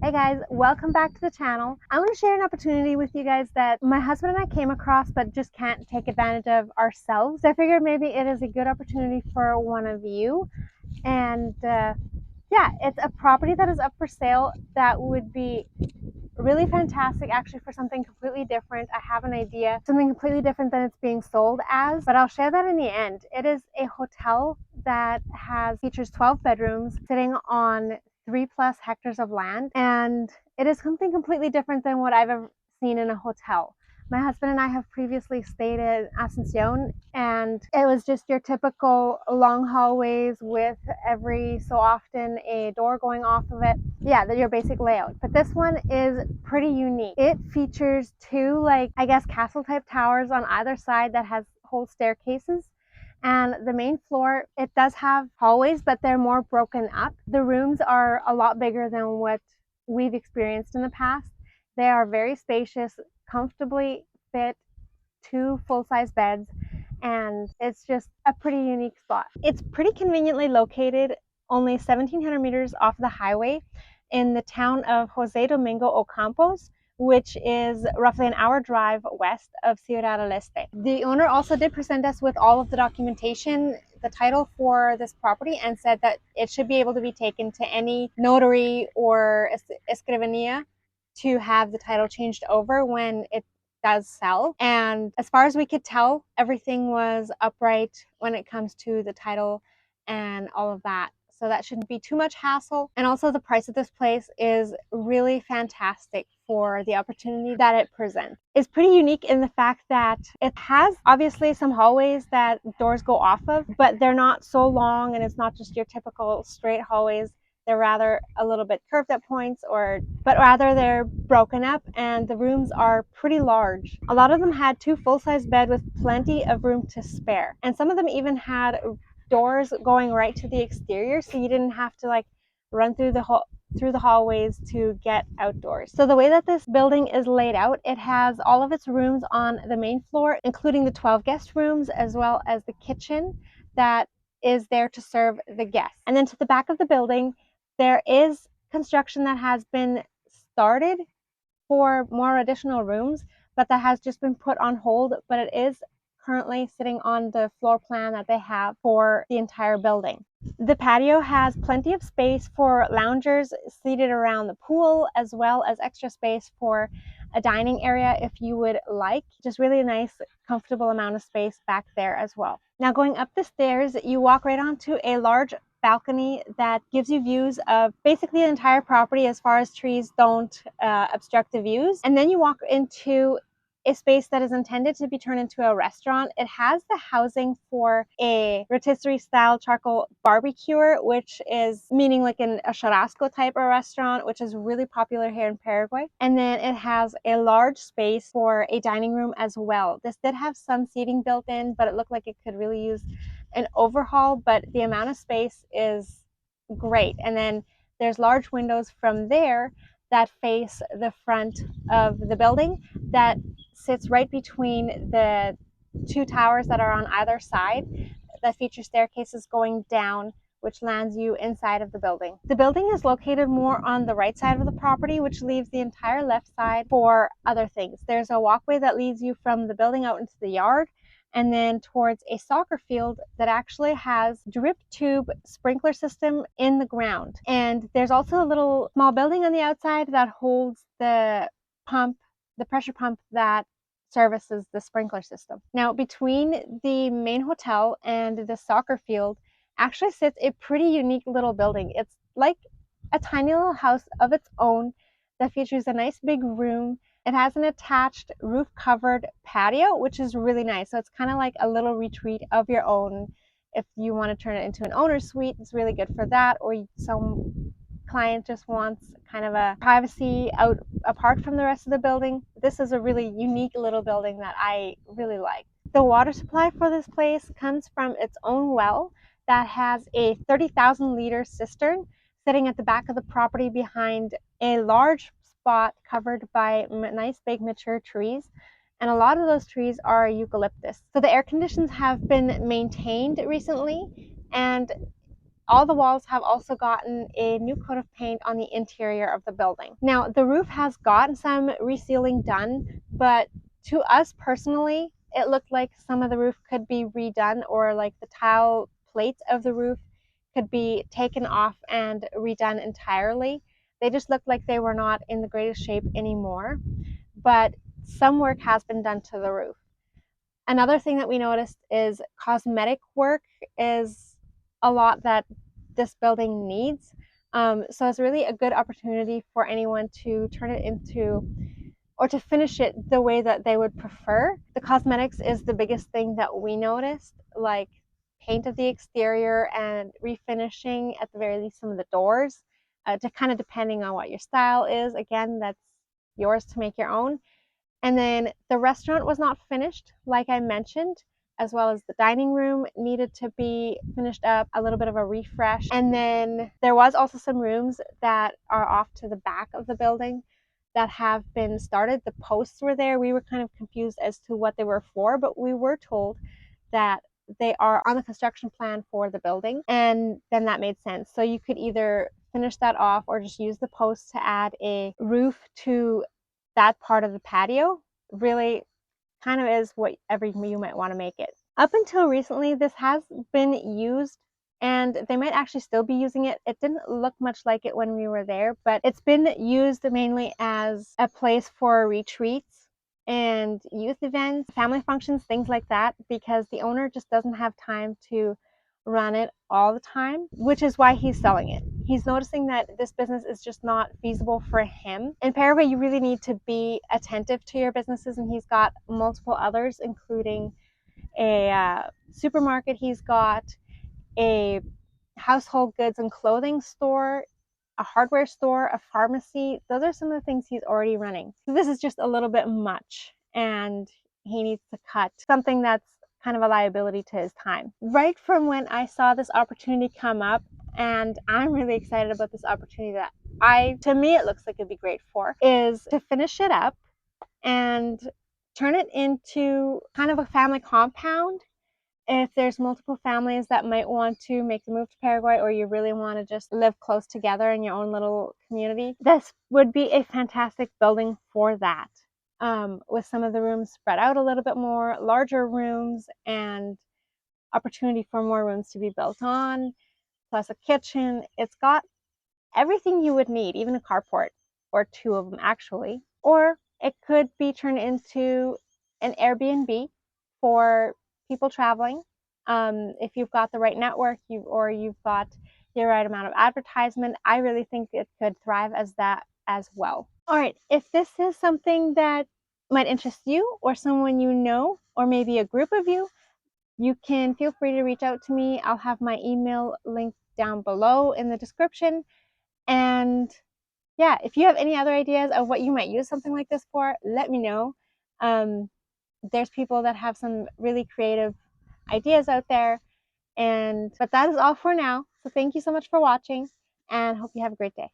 Hey guys, welcome back to the channel. I want to share an opportunity with you guys that my husband and I came across but just can't take advantage of ourselves. I figured maybe it is a good opportunity for one of you. And yeah, it's a property that is up for sale that would be really fantastic actually for something completely different. I have an idea, something completely different than it's being sold as, but I'll share that in the end. It is a hotel that features 12 bedrooms sitting on 3+ hectares of land, and it is something completely different than what I've ever seen in a hotel. My husband and I have previously stayed in Asuncion, and it was just your typical long hallways with every so often a door going off of it. Yeah, your basic layout. But this one is pretty unique. It features two, like, I guess, castle type towers on either side that has whole staircases. And the main floor, it does have hallways, but they're more broken up. The rooms are a lot bigger than what we've experienced in the past. They are very spacious, comfortably fit 2 full-size beds, and it's just a pretty unique spot. It's pretty conveniently located only 1,700 meters off the highway in the town of Jose Domingo Ocampos, which is roughly an hour drive west of Ciudad del Este. The owner also did present us with all of the documentation, the title for this property, and said that it should be able to be taken to any notary or escrivania to have the title changed over when it does sell. And as far as we could tell, everything was upright when it comes to the title and all of that. So that shouldn't be too much hassle. And also the price of this place is really fantastic for the opportunity that it presents. It's pretty unique in the fact that it has obviously some hallways that doors go off of, but they're not so long, and it's not just your typical straight hallways. They're rather a little bit curved at points, but rather they're broken up, and the rooms are pretty large. A lot of them had 2 full-size beds with plenty of room to spare. And some of them even had doors going right to the exterior, so you didn't have to like run through the hallways to get outdoors. So the way that this building is laid out, it has all of its rooms on the main floor, including the 12 guest rooms, as well as the kitchen that is there to serve the guests. And then to the back of the building, there is construction that has been started for more additional rooms, but that has just been put on hold, but it is currently sitting on the floor plan that they have for the entire building. The patio has plenty of space for loungers seated around the pool, as well as extra space for a dining area if you would like. Just really nice, comfortable amount of space back there as well. Now going up the stairs, you walk right onto a large balcony that gives you views of basically the entire property as far as trees don't obstruct the views. And then you walk into a space that is intended to be turned into a restaurant. It has the housing for a rotisserie style charcoal barbecuer, which is meaning like a churrasco type of restaurant, which is really popular here in Paraguay. And then it has a large space for a dining room as well. This did have some seating built in, but it looked like it could really use an overhaul, but the amount of space is great. And then there's large windows from there that face the front of the building that sits right between the 2 towers that are on either side that feature staircases going down, which lands you inside of the building. The building is located more on the right side of the property, which leaves the entire left side for other things. There's a walkway that leads you from the building out into the yard, and then towards a soccer field that actually has drip tube sprinkler system in the ground. And there's also a little small building on the outside that holds the pressure pump that services the sprinkler system. Now, between the main hotel and the soccer field actually sits a pretty unique little building. It's like a tiny little house of its own that features a nice big room. It has an attached roof-covered patio, which is really nice. So it's kind of like a little retreat of your own. If you want to turn it into an owner's suite, it's really good for that. Or some client just wants kind of a privacy out apart from the rest of the building. This is a really unique little building that I really like. The water supply for this place comes from its own well that has a 30,000 liter cistern sitting at the back of the property behind a large spot covered by nice big mature trees, and a lot of those trees are eucalyptus. So the air conditions have been maintained recently, and all the walls have also gotten a new coat of paint on the interior of the building. Now, the roof has gotten some resealing done, but to us personally, it looked like some of the roof could be redone, or like the tile plates of the roof could be taken off and redone entirely. They just looked like they were not in the greatest shape anymore, but some work has been done to the roof. Another thing that we noticed is cosmetic work is a lot that this building needs. So it's really a good opportunity for anyone to turn it into, or to finish it the way that they would prefer. The cosmetics is the biggest thing that we noticed, like paint of the exterior and refinishing at the very least some of the doors, to kind of depending on what your style is. Again, that's yours to make your own. And then the restaurant was not finished, like I mentioned, as well as the dining room needed to be finished up, a little bit of a refresh. And then there was also some rooms that are off to the back of the building that have been started. The posts were there. We were kind of confused as to what they were for, but we were told that they are on the construction plan for the building, and then that made sense. So you could either finish that off or just use the posts to add a roof to that part of the patio. Really kind of is whatever you might want to make it. Up until recently, this has been used, and they might actually still be using it. It didn't look much like it when we were there, but it's been used mainly as a place for retreats and youth events, family functions, things like that, because the owner just doesn't have time to run it all the time, which is why he's selling it. He's noticing that this business is just not feasible for him. In Paraguay, you really need to be attentive to your businesses, and he's got multiple others, including a supermarket. He's got a household goods and clothing store, a hardware store, a pharmacy. Those are some of the things he's already running. So this is just a little bit much, and he needs to cut something that's kind of a liability to his time. Right from when I saw this opportunity come up, and I'm really excited about this opportunity that to me, it looks like it'd be great for, is to finish it up and turn it into kind of a family compound. If there's multiple families that might want to make the move to Paraguay, or you really want to just live close together in your own little community, this would be a fantastic building for that. With some of the rooms spread out a little bit more, larger rooms, and opportunity for more rooms to be built on, plus a kitchen. It's got everything you would need, even a carport, or two of them actually. Or it could be turned into an Airbnb for people traveling. If you've got the right network, you've got the right amount of advertisement, I really think it could thrive as that as well. All right, if this is something that might interest you or someone you know, or maybe a group of you, you can feel free to reach out to me. I'll have my email linked down below in the description. And yeah, if you have any other ideas of what you might use something like this for, let me know. There's people that have some really creative ideas out there. But that is all for now. So thank you so much for watching, and hope you have a great day.